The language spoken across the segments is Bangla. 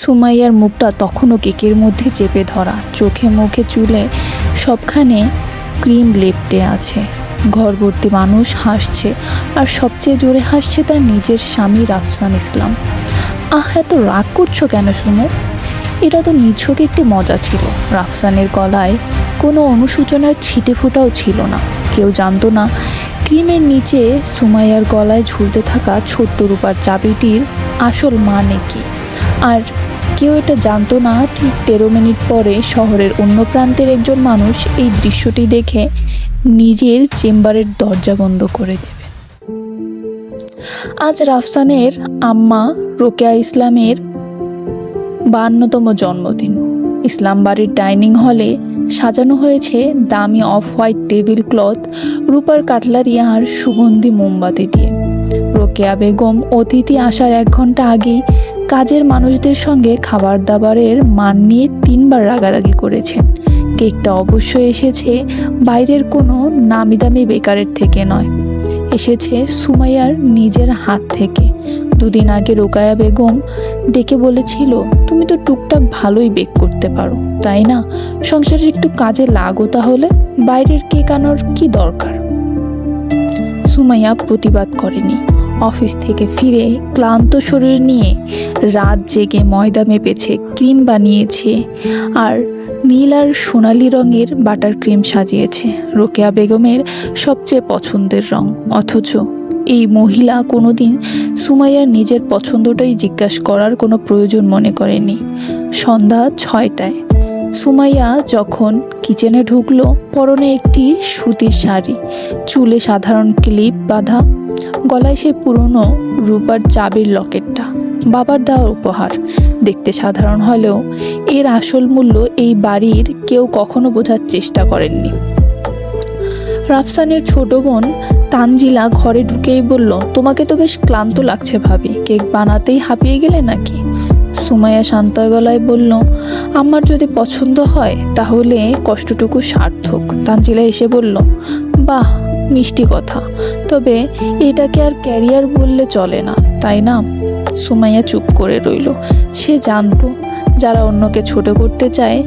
সুমাইয়ার মুখটা তখনও কেকের মধ্যে চেপে ধরা, চোখে মুখে চুলে সবখানে ক্রিম লেপ্টে আছে। ঘরভর্তি মানুষ হাসছে, আর সবচেয়ে জোরে হাসছে তার নিজের স্বামী রাফসান ইসলাম। এত রাগ করছো কেন সুমু? এটা তো নিছক একটি মজা ছিল। রাফসানের গলায় কোনো অনুশোচনার ছিটে ফোঁটাও ছিল না। কেউ জানতো না ক্রিমের নিচে সুমাইয়ার গলায় ঝুলতে থাকা ছোট্ট রূপার চাবিটির আসল মানে কি। আর কেউ এটা জানতো না ঠিক 13 মিনিট পরে শহরের অন্য প্রান্তের একজন মানুষ এই দৃশ্যটি দেখে নিজের চেম্বারের দরজা বন্ধ করে দেবে। আজ রাফসানের আম্মা রোকেয়া ইসলামের 52তম জন্মদিন। ইসলাম বাড়ির ডাইনিং হলে সাজানো হয়েছে দামি অফ হোয়াইট টেবিল ক্লথ, রূপার কাটলারি আর সুগন্ধি মোমবাতি দিয়ে। রোকেয়া বেগম অতিথি আসার 1 ঘন্টা আগেই কাজের মানুষদের সঙ্গে খাবার দাবারের মান নিয়ে 3বার রাগারাগি করেছেন। কেকটা অবশ্যই এসেছে বাইরের কোনো নামি দামি বেকারের থেকে নয়, এসেছে সুমাইয়ার নিজের হাত থেকে। 2 দিন আগে রোকেয়া বেগম ডেকে বলেছিল, তুমি তো টুকটাক ভালোই বেক করতে পারো, তাই না? সংসারে একটু কাজে লাগো, তাহলে বাইরের কেক আনার কি দরকার? সুমাইয়া প্রতিবাদ করেনি। অফিস থেকে ফিরে ক্লান্ত শরীর নিয়ে রাত জেগে ময়দা মেপেছে, ক্রিম বানিয়েছে আর নীল আর সোনালি রঙের বাটার ক্রিম সাজিয়েছে। রোকেয়া বেগমের সবচেয়ে পছন্দের রং। অথচ এই মহিলা কোনোদিন সুমাইয়ার নিজের পছন্দটাই জিজ্ঞাসা করার কোনো প্রয়োজন মনে করেনি। সন্ধ্যা 6টায় সুমাইয়া যখন কিচেনে ঢুকলো, পরনে একটি সুতির শাড়ি, চুলে সাধারণ ক্লিপ বাঁধা, গলায় সেই পুরনো রূপার চাবির লকেটটা, বাবার দেওয়া উপহার। দেখতে সাধারণ হলেও এর আসল মূল্য এই বাড়ির কেউ কখনো বোঝার চেষ্টা করেননি। রাফসানের ছোট বোন তানজিলা ঘরে ঢুকেই বলল, তোমাকে তো বেশ ক্লান্ত লাগছে ভাবি, কেক বানাতেই হাঁপিয়ে গেলে নাকি? সুমাইয়া শান্ত গলায় বলল, আমার যদি পছন্দ হয় তাহলে কষ্টটুকু সার্থক। তানজিলা এসে বলল, বাহ, মিষ্টি কথা, তবে এটাকে আর ক্যারিয়ার বললে চলে না, তাই না? সুমাইয়া চুপ করে রইল। সে জানতো যারা অন্যকে ছোট করতে চায়,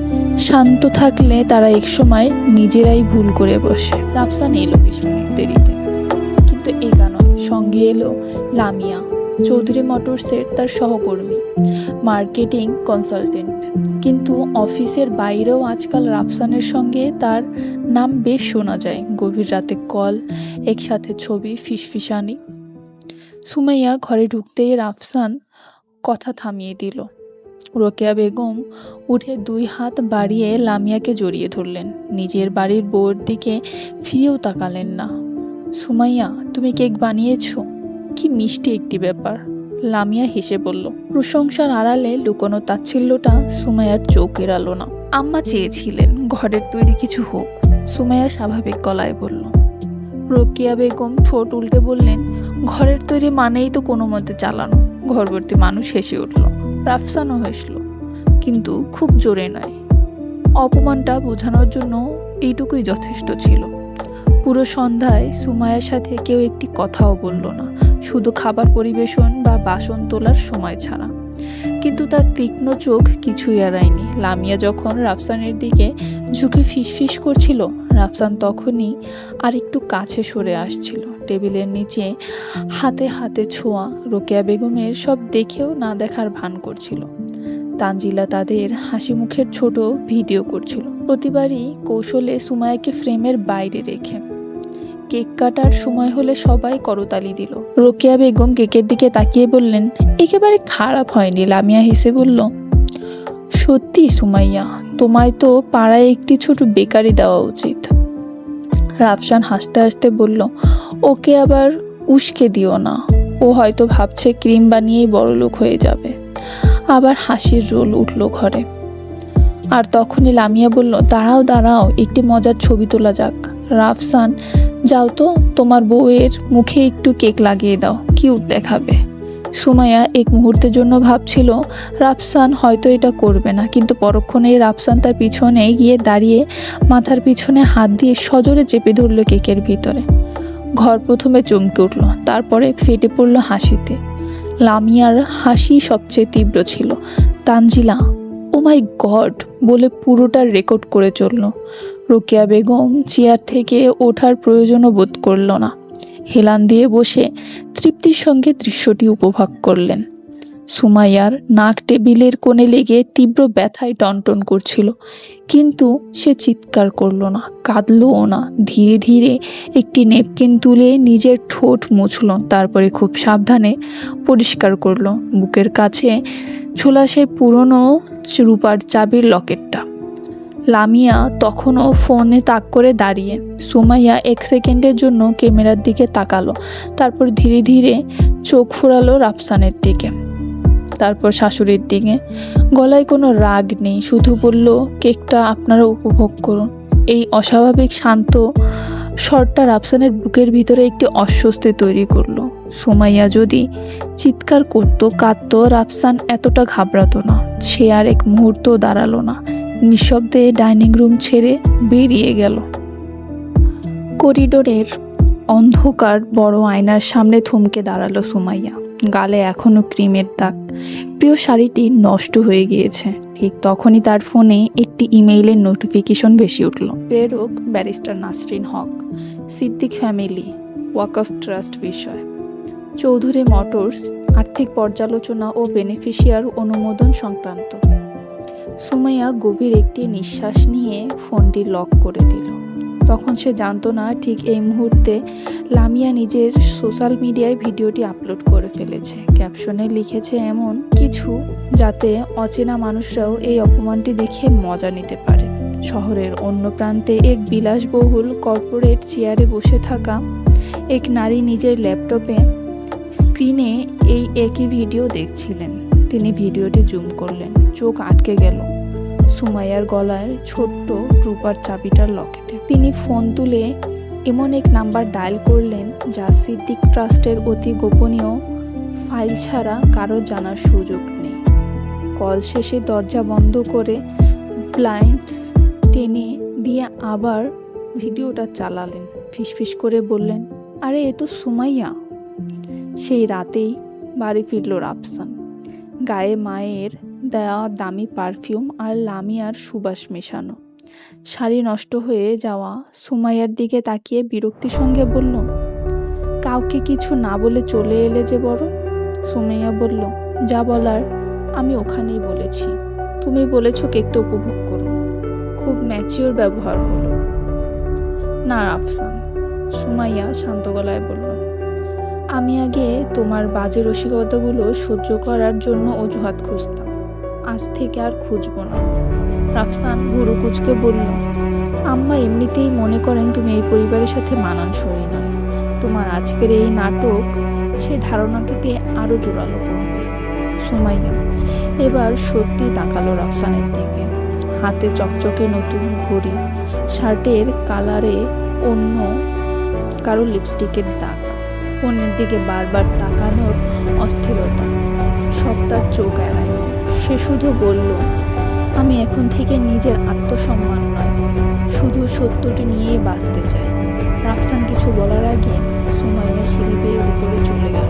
শান্ত থাকলে তারা একসময় নিজেরাই ভুল করে বসে। রাফসান এলো 20 মিনিট দেরিতে, কিন্তু একা নয়, সঙ্গে এলো লামিয়া, চৌধুরী মোটরসের তার সহকর্মী, মার্কেটিং কনসালটেন্ট। কিন্তু অফিসের বাইরেও আজকাল রাফসানের সঙ্গে তার নাম বেশ শোনা যায়। গভীর রাতে কল, একসাথে ছবি, ফিসফিসানি। সুমাইয়া ঘরে ঢুকতেই রাফসান কথা থামিয়ে দিল। রোকেয়া বেগম উঠে 2 হাত বাড়িয়ে লামিয়াকে জড়িয়ে ধরলেন। নিজের বাড়ির বউয়ের দিকে ফিরেও তাকালেন না। সুমাইয়া, তুমি কেক বানিয়েছো? কি মিষ্টি একটি ব্যাপার। লামিয়া হেসে বলল। প্রশংসার আড়ালে লুকোনো তাচ্ছিল্যটা সুমাইয়ার চোখ এড়ালো না। আম্মা চেয়েছিলেন ঘরের তৈরি কিছু হোক, সুমাইয়া স্বাভাবিক গলায় বলল। রোকেয়া বেগম ঠোঁট উল্টে বললেন, ঘরের তৈরি মানেই তো কোনো মতে চালানো। ঘরভর্তি মানুষ হেসে উঠল। রাফসানও হাসল, কিন্তু খুব জোরে নয়। অপমানটা বোঝানোর জন্য এইটুকুই যথেষ্ট ছিল। পুরো সন্ধ্যায় সুমাইয়ার সাথে কেউ একটি কথাও বলল না, শুধু খাবার পরিবেশন বা বাসন তোলার সময় ছাড়া। কিন্তু তার তীক্ষ্ণ চোখ কিছুই এড়ায়নি। লামিয়া যখন রাফসানের দিকে ঝুঁকে ফিসফিস করছিল, রাফসান তখনই আর একটু কাছে সরে আসছিল। টেবিলের নিচে হাতে হাতে ছোঁয়া রোকেয়া বেগমের সব দেখেও না দেখার ভান করছিল। তানজিলা তাদের হাসি মুখের ছোট ভিডিও করছিল, প্রতিবারই কৌশলে সুমাইয়াকে ফ্রেমের বাইরে রেখে। কেক কাটার সময় হলে সবাই করতালি দিল। রোকেয়া বেগম কেকের দিকে তাকিয়ে বললেন, একেবারে খারাপ হয়নি। লামিয়া হেসে বলল, সত্যি সুমাইয়া, তোমায় তো পাড়ায় একটি ছোট বেকারি দেওয়া উচিত। রাফসান হাসতে হাসতে বলল, ওকে আবার উস্কে দিও না, ও হয়তো ভাবছে ক্রিম বানিয়েই বড়লোক হয়ে যাবে। আবার হাসির রোল উঠল ঘরে। আর তখনই লামিয়া বলল, দাঁড়াও দাঁড়াও, একটি মজার ছবি তোলা যাক। রাফসান, যাও তো, তোমার বউয়ের মুখে একটু কেক লাগিয়ে দাও, কিউট দেখাবে। সুমাইয়া এক মুহূর্তের জন্য ভাবছিল রাফসান হয়তো এটা করবে না, কিন্তু পরক্ষণেই রাফসান তার পিছনে গিয়ে দাঁড়িয়ে মাথার পিছনে হাত দিয়ে সজোরে চেপে ধরল কেকের ভিতরে। ঘর প্রথমে চমকে উঠল, তারপরে ফেটে পড়ল হাসিতে। লামিয়ার হাসি সবচেয়ে তীব্র ছিল, তানজিলা ও মাই গড বলে পুরোটা রেকর্ড করে চলল। রোকেয়া বেগম চেয়ার থেকে ওঠার প্রয়োজনও বোধ করল না। হেলান দিয়ে বসে তৃপ্তির সঙ্গে দৃশ্যটি উপভোগ করলেন। সুমাইয়ার নাক টেবিলের কোণে লেগে তীব্র ব্যথায় টনটন করছিল, কিন্তু সে চিৎকার করল না, কাঁদলও না। ধীরে ধীরে একটি নেপকিন তুলে নিজের ঠোঁট মুছল, তারপরে খুব সাবধানে পরিষ্কার করলো বুকের কাছে ছোলা সেই পুরনো রূপার চাবির লকেটটা। লামিয়া তখনও ফোনে তাক করে দাঁড়িয়ে। সুমাইয়া 1 সেকেন্ডের জন্য ক্যামেরার দিকে তাকালো, তারপর ধীরে ধীরে চোখ ফোরালো রাফসানের দিকে, তারপর শাশুড়ির দিকে। গলায় কোনো রাগ নেই, শুধু বলল, কেকটা আপনারা উপভোগ করুন। এই অস্বাভাবিক শান্ত স্বরটা রাফসানের বুকের ভিতরে একটি অস্বস্তি তৈরি করলো। সুমাইয়া যদি চিৎকার করতো, কাঁদতো, রাফসান এতটা ঘাবড়াতো না। সে আর এক মুহূর্ত দাঁড়ালো না, নিঃশব্দে ডাইনিং রুম ছেড়ে বেরিয়ে গেল। করিডোরের অন্ধকার বড় আয়নার সামনে থমকে দাঁড়ালো সুমাইয়া। গালে এখনো ক্রিমের দাগ, প্রিয় শাড়িটি নষ্ট হয়ে গিয়েছে। ঠিক তখনই তার ফোনে একটি ইমেইলের নোটিফিকেশন ভেসে উঠল। প্রেরক ব্যারিস্টার নাসরিন হক, সিদ্দিক ফ্যামিলি, ওয়াকফ ট্রাস্ট বিষয়, চৌধুরী মোটরস, আর্থিক পর্যালোচনা ও বেনিফিশিয়ার অনুমোদন সংক্রান্ত। সুমাইয়া গভীর একটি নিঃশ্বাস নিয়ে ফোনটি লক করে দিল। তখন সে জানতো না ঠিক এই মুহূর্তে লামিয়া নিজের সোশ্যাল মিডিয়ায় ভিডিওটি আপলোড করে ফেলেছে। ক্যাপশনে লিখেছে এমন কিছু যাতে অচেনা মানুষরাও এই অপমানটি দেখে মজা নিতে পারে। শহরের অন্য প্রান্তে এক বিলাসবহুল কর্পোরেট চেয়ারে বসে থাকা এক নারী নিজের ল্যাপটপে স্ক্রিনে এই একই ভিডিও দেখছিলেন। তিনি ভিডিওটি জুম করলেন, চোখ আটকে গেল সুমাইয়ার গলার ছোট্ট রূপার চাবিটার লকেটে। তিনি ফোন তুলে এমন এক নাম্বার ডায়াল করলেন যা সিদ্দিক ট্রাস্টের অতি গোপনীয় ফাইল ছাড়া কারো জানার সুযোগ নেই। কল শেষে দরজা বন্ধ করে ব্লাইন্ডস টেনে দিয়ে আবার ভিডিওটা চালালেন। ফিসফিস করে বললেন, আরে এ তো সুমাইয়া। সেই রাতেই বাড়ি ফিরল রাফসান, গায়ে মায়ের দেওয়া দামি পারফিউম আর লামিয়ার সুবাস মেশানো। শাড়ি নষ্ট হয়ে যাওয়া সুমাইয়ার দিকে তাকিয়ে বিরক্তির সঙ্গে বলল, কাউকে কিছু না বলে চলে এলে যে বড়। সুমাইয়া বলল, যা বলার আমি ওখানেই বলেছি। তুমি বলেছো কেকটা উপভোগ করো। খুব ম্যাচিওর ব্যবহার হলো। না রাফসান, সুমাইয়া শান্ত গলায় বলল, আমি আগে তোমার বাজে রসিকতাগুলো সহ্য করার জন্য অজুহাত খুঁজতাম, আজ থেকে আর খুঁজবো না। রাফসান ভুরু কুঁচকে বলল, আম্মা এমনিতেই মনে করেন তুমি এই পরিবারের সাথে মানানসই নয়। তোমার আজকের এই নাটক সেই ধারণাটাকে আরও জোরালো করবে। সুমাইয়া এবার সত্যি তাকালো রাফসানের দিকে। হাতে চকচকে নতুন ঘড়ি, শার্টের কালারে অন্য কারো লিপস্টিকের দাগ, ফোনের দিকে বারবার তাকানোর অস্থিরতা সব তার চোখ এড়ায়নি। সে শুধু বলল, আমি এখন থেকে নিজের আত্মসম্মান নয়, শুধু সত্যটি নিয়েই বাঁচতে চাই। রাফসান কিছু বলার আগে সুমাইয়া সিঁড়ি বেয়ে উপরে চলে গেল।